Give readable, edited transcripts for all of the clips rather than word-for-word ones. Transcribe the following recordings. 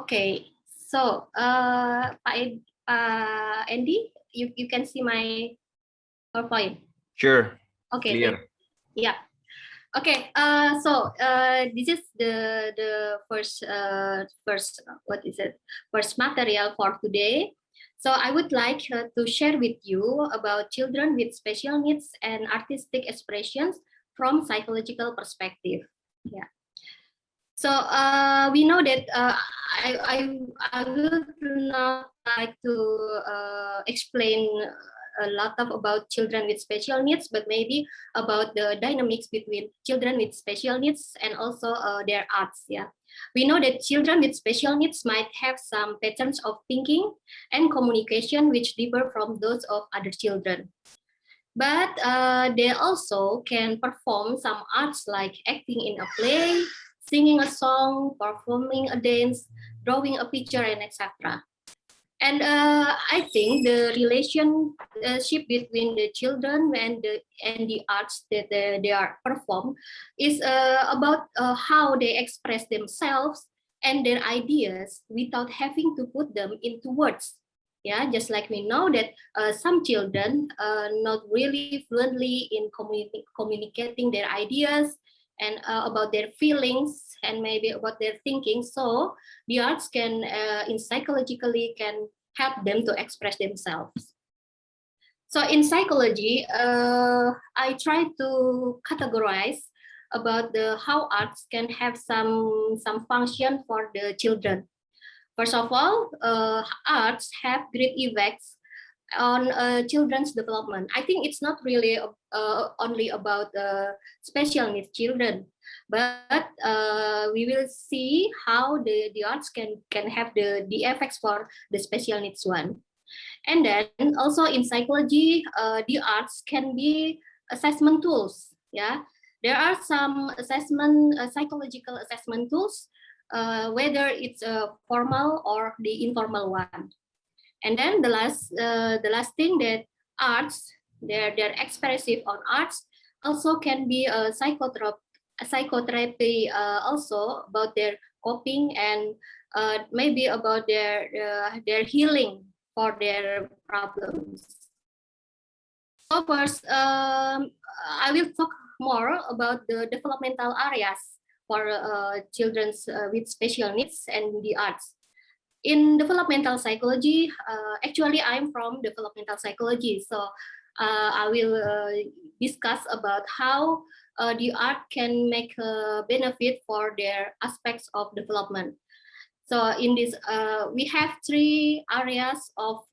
Okay, so Andy, you can see my PowerPoint. Sure. Okay, Clear. Yeah. Okay. This is the first what is it? First material for today. So I would like to share with you about children with special needs and artistic expressions from psychological perspective. Yeah. So we know that I will not like to explain a lot of about children with special needs, but maybe about the dynamics between children with special needs and also their arts. Yeah, we know that children with special needs might have some patterns of thinking and communication which differ from those of other children. But they also can perform some arts like acting in a play, singing a song, performing a dance, drawing a picture, and etc. And I think the relationship between the children and the arts that they are performed is about how they express themselves and their ideas without having to put them into words. Yeah, just like we know that some children not really fluently in communicating their ideas and about their feelings and maybe about their thinking. So the arts can, in psychologically, can help them to express themselves. So in psychology, I try to categorize about the how arts can have some function for the children. First of all, arts have great effects on children's development. I think it's not really only about special needs children, but we will see how the arts can have the effects for the special needs one. And then also in psychology, the arts can be assessment tools. Yeah, there are some assessment psychological assessment tools, whether it's a formal or the informal one. And then the last thing that arts, they're expressive on arts, also can be a psychotherapy also about their coping and maybe about their healing for their problems. So first, I will talk more about the developmental areas for children with special needs and the arts. In developmental psychology, actually I'm from developmental psychology, so I will discuss about how the art can make a benefit for their aspects of development. So in this, we have three areas of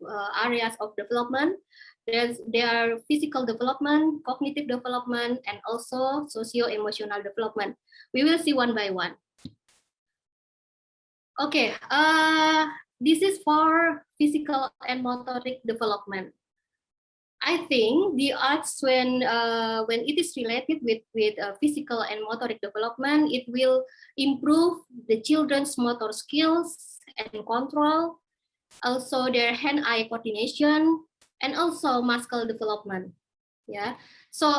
development. There are physical development, cognitive development, and also socio-emotional development. We will see one by one. Okay, this is for physical and motoric development. I think the arts, when it is related with physical and motoric development, it will improve the children's motor skills and control, also their hand-eye coordination, and also muscle development. Yeah. So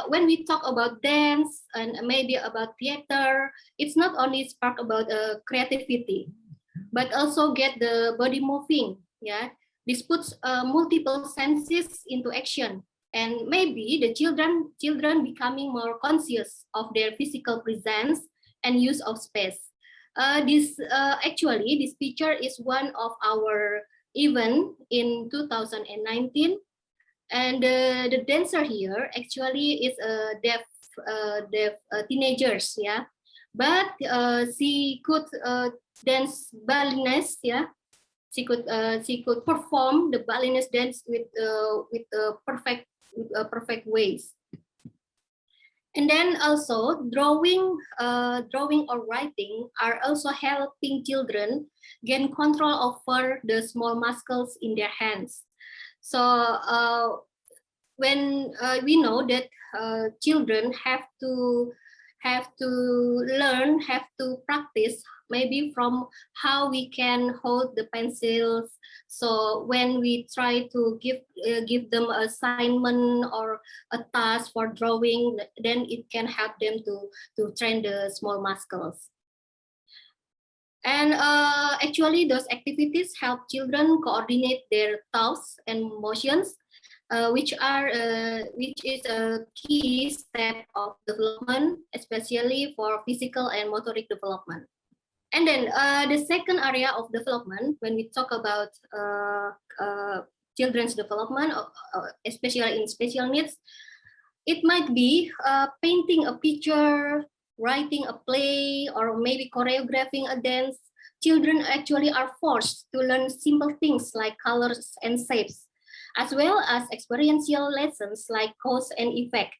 when we talk about dance and maybe about theater, it's not only spark about creativity, but also get the body moving. Yeah. This puts multiple senses into action, and maybe the children becoming more conscious of their physical presence and use of space. Actually, this picture is one of our event in 2019, and the dancer here actually is a deaf teenagers, yeah, but she could dance balliness, yeah. She could perform the balliness dance with perfect ways. And then also drawing or writing are also helping children gain control over the small muscles in their hands. So when we know that children have to learn, have to practice maybe from how we can hold the pencils. So when we try to give them assignment or a task for drawing, then it can help them to train the small muscles. And actually, those activities help children coordinate their thoughts and emotions, which is a key step of development, especially for physical and motoric development. And then the second area of development, when we talk about children's development, especially in special needs, it might be painting a picture, writing a play, or maybe choreographing a dance. Children actually are forced to learn simple things like colors and shapes, as well as experiential lessons like cause and effect.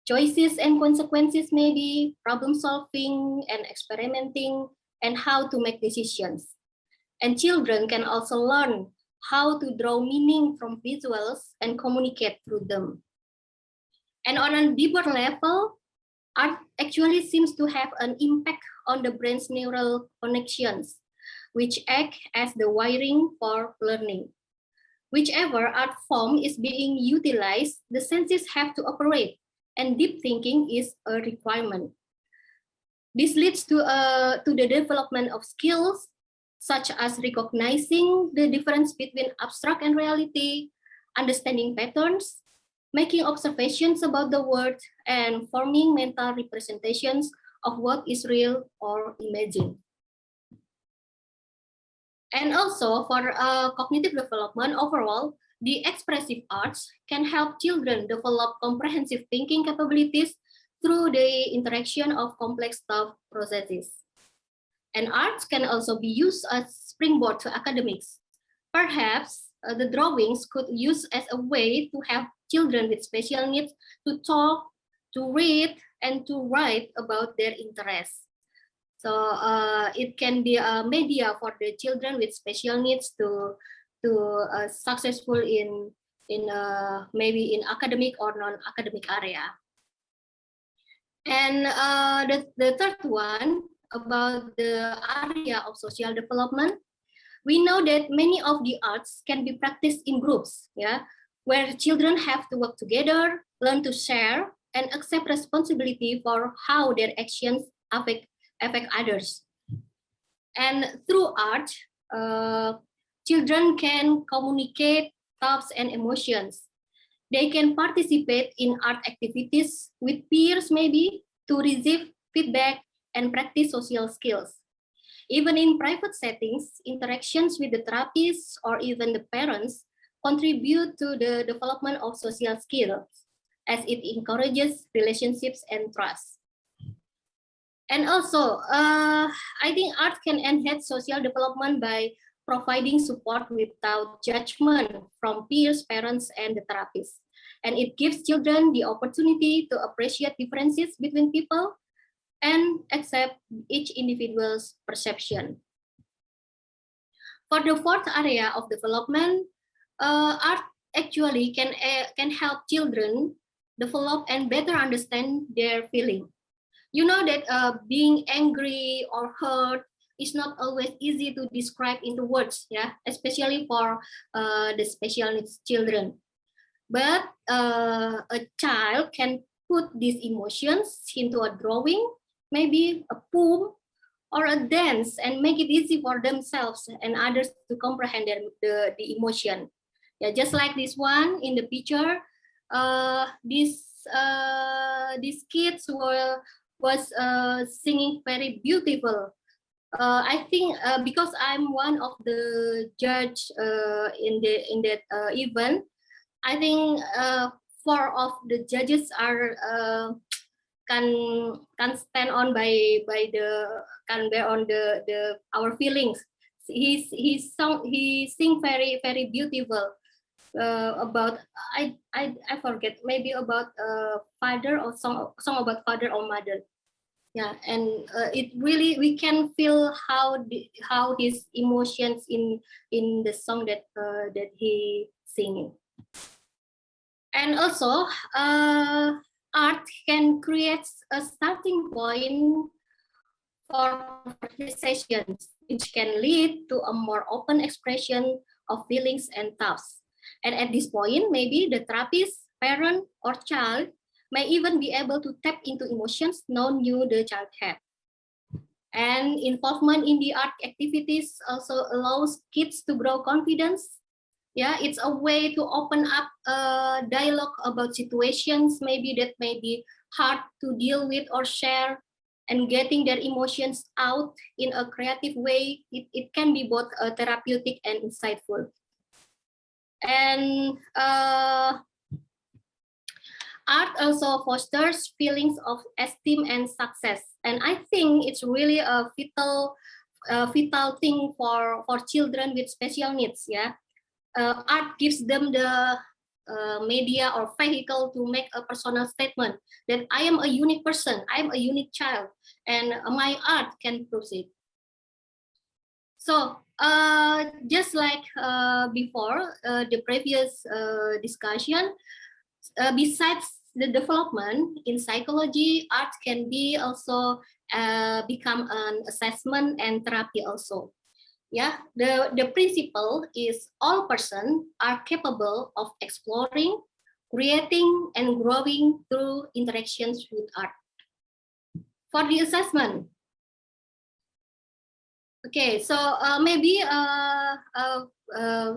Choices and consequences, maybe problem solving and experimenting, and how to make decisions. And children can also learn how to draw meaning from visuals and communicate through them. And on a deeper level, art actually seems to have an impact on the brain's neural connections, which act as the wiring for learning. Whichever art form is being utilized, the senses have to operate, and deep thinking is a requirement. This leads to the development of skills, such as recognizing the difference between abstract and reality, understanding patterns, making observations about the world, and forming mental representations of what is real or imagined. And also for cognitive development overall, the expressive arts can help children develop comprehensive thinking capabilities through the interaction of complex thought processes. And arts can also be used as springboard to academics. Perhaps the drawings could use as a way to help children with special needs to talk, to read, and to write about their interests. So it can be a media for the children with special needs to successful in maybe in academic or non-academic area. And the third one about the area of social development, we know that many of the arts can be practiced in groups, yeah, where children have to work together, learn to share, and accept responsibility for how their actions affect others. And through art, children can communicate thoughts and emotions. They can participate in art activities with peers maybe to receive feedback and practice social skills. Even in private settings, interactions with the therapists or even the parents contribute to the development of social skills as it encourages relationships and trust. And also, I think art can enhance social development by providing support without judgment from peers, parents, and the therapists. And it gives children the opportunity to appreciate differences between people and accept each individual's perception. For the fourth area of development, art actually can help children develop and better understand their feeling. You know that being angry or hurt is not always easy to describe into words, yeah, especially for the special needs children. But a child can put these emotions into a drawing, maybe a poem or a dance, and make it easy for themselves and others to comprehend the emotion. Yeah, just like this one in the picture, these kids was singing very beautiful. I think because I'm one of the judge in that event, I think four of the judges are can stand on by the can bear on the our feelings. He sing very beautiful about I forget, maybe about father or song about father or mother. Yeah, and it really we can feel how his emotions in the song that he singing. And also, art can create a starting point for conversations, which can lead to a more open expression of feelings and thoughts. And at this point, maybe the therapist, parent, or child may even be able to tap into emotions no knew the child had. And involvement in the art activities also allows kids to grow confidence. Yeah, it's a way to open up a dialogue about situations maybe that may be hard to deal with or share, and getting their emotions out in a creative way. It can be both therapeutic and insightful. And art also fosters feelings of esteem and success. And I think it's really a vital thing for children with special needs. Yeah, art gives them the media or vehicle to make a personal statement that I am a unique person, I am a unique child, and my art can proceed. So just like before the previous discussion, besides the development in psychology, art can be also become an assessment and therapy also. Yeah, the principle is all persons are capable of exploring, creating, and growing through interactions with art. For the assessment, okay, so maybe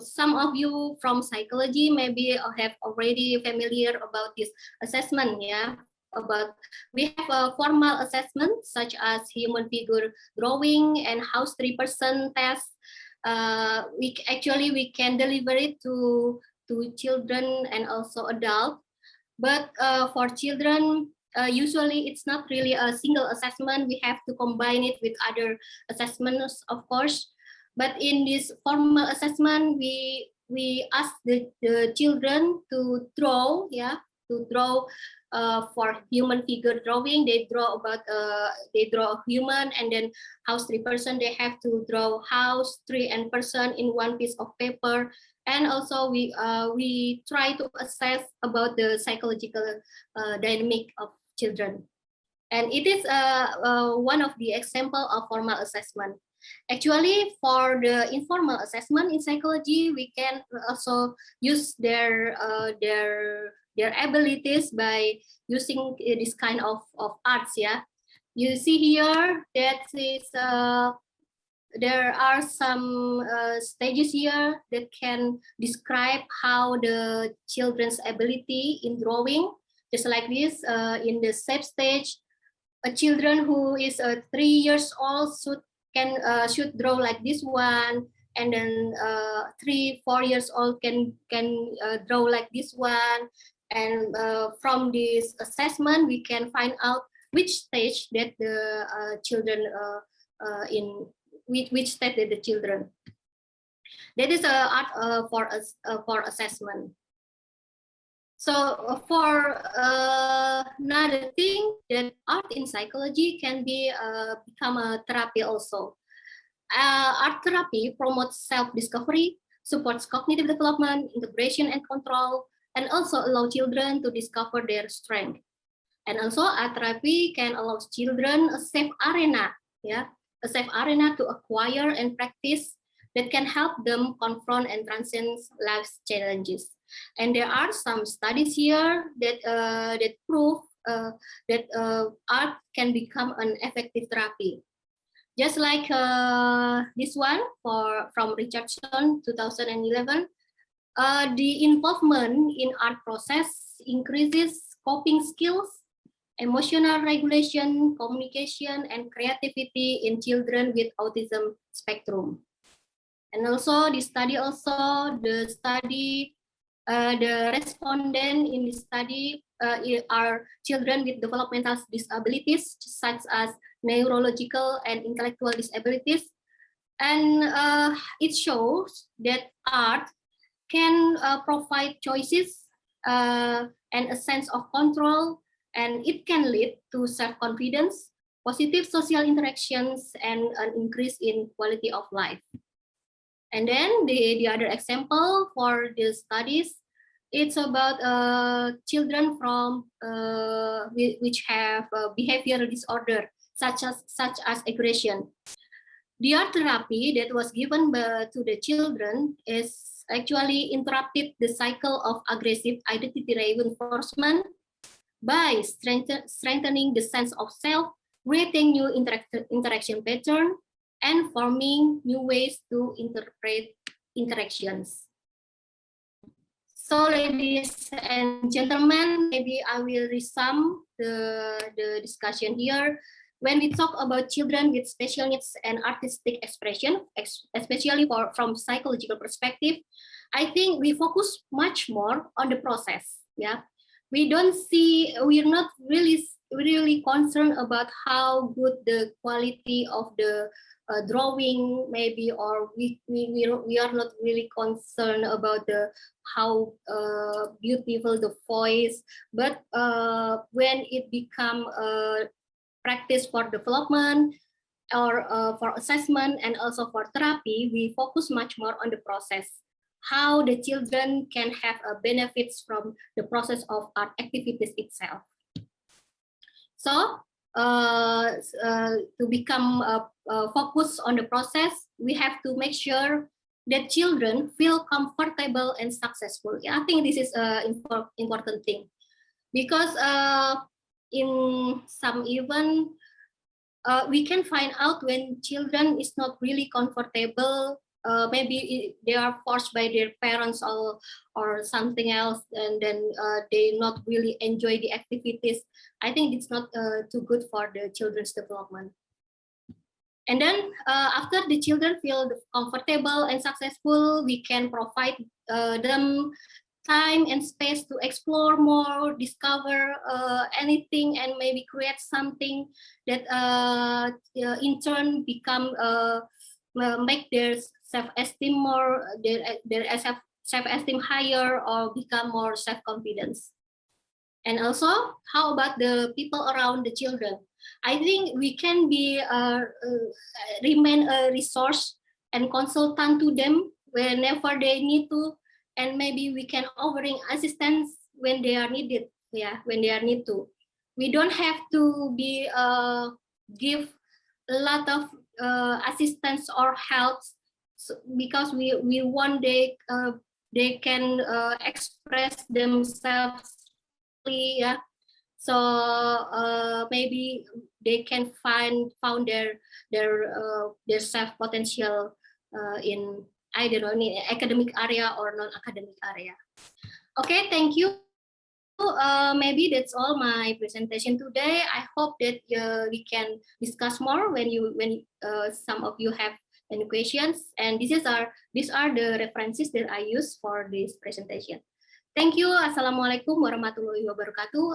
some of you from psychology maybe have already familiar about this assessment. Yeah, about we have a formal assessment such as human figure drawing and house 3% test. We can deliver it to children and also adult, but for children usually it's not really a single assessment. We have to combine it with other assessments, of course. But in this formal assessment, we ask the children to draw, yeah, to draw for human figure drawing. They draw a human, and then house 3% they have to draw house, tree, and person in one piece of paper. And also we try to assess about the psychological dynamic of children. And it is one of the example of formal assessment. Actually, for the informal assessment in psychology, we can also use their abilities by using this kind of arts. Yeah, you see here that is there are some stages here that can describe how the children's ability in drawing. Just like this, in the shape stage, a children who is 3 years old should draw like this one, and then 3-4 years old can draw like this one. And from this assessment, we can find out which stage that the children in which stage that the children. That is art for assessment. So for another thing, that art in psychology can be become a therapy also. Art therapy promotes self-discovery, supports cognitive development, integration and control, and also allow children to discover their strength. And also art therapy can allow children a safe arena, yeah, a safe arena to acquire and practice that can help them confront and transcend life's challenges. And there are some studies here that that prove that art can become an effective therapy. Just like this one from Richardson 2011, the involvement in art process increases coping skills, emotional regulation, communication, and creativity in children with autism spectrum. And also the respondent in the study are children with developmental disabilities such as neurological and intellectual disabilities. And it shows that art can provide choices and a sense of control, and it can lead to self-confidence, positive social interactions, and an increase in quality of life. And then the other example for the studies, it's about children from which have behavioral disorder such as aggression. The art therapy that was given to the children is actually interrupted the cycle of aggressive identity reinforcement by strengthening the sense of self, creating new interaction pattern, and forming new ways to interpret interactions. So, ladies and gentlemen, maybe I will resume the discussion here. When we talk about children with special needs and artistic expression, especially from psychological perspective, I think we focus much more on the process. Yeah, we're not really concerned about how good the quality of the drawing maybe, or we are not really concerned about the how beautiful the voice, but when it become a practice for development or for assessment and also for therapy, we focus much more on the process, how the children can have benefits from the process of art activities itself. So to become focused on the process, we have to make sure that children feel comfortable and successful. Yeah, I think this is an important thing, because in some event we can find out when children is not really comfortable. Maybe they are forced by their parents or something else, and then they not really enjoy the activities. I think it's not too good for the children's development. And then after the children feel comfortable and successful, we can provide them time and space to explore more, discover anything, and maybe create something that in turn become make their self-esteem more, their self-esteem higher, or become more self-confidence. And also, how about the people around the children? I think we can be remain a resource and consultant to them whenever they need to, and maybe we can offering assistance when they are needed. Yeah, when they are need to. We don't have to be give a lot of assistance or help, because we want they can express themselves. Yeah, so maybe they can found their self potential in, I don't know, in academic area or non-academic area. Okay, thank you. Maybe that's all my presentation today. I hope that we can discuss more when some of you have any questions. And these are the references that I use for this presentation. Thank you. Assalamualaikum warahmatullahi wabarakatuh.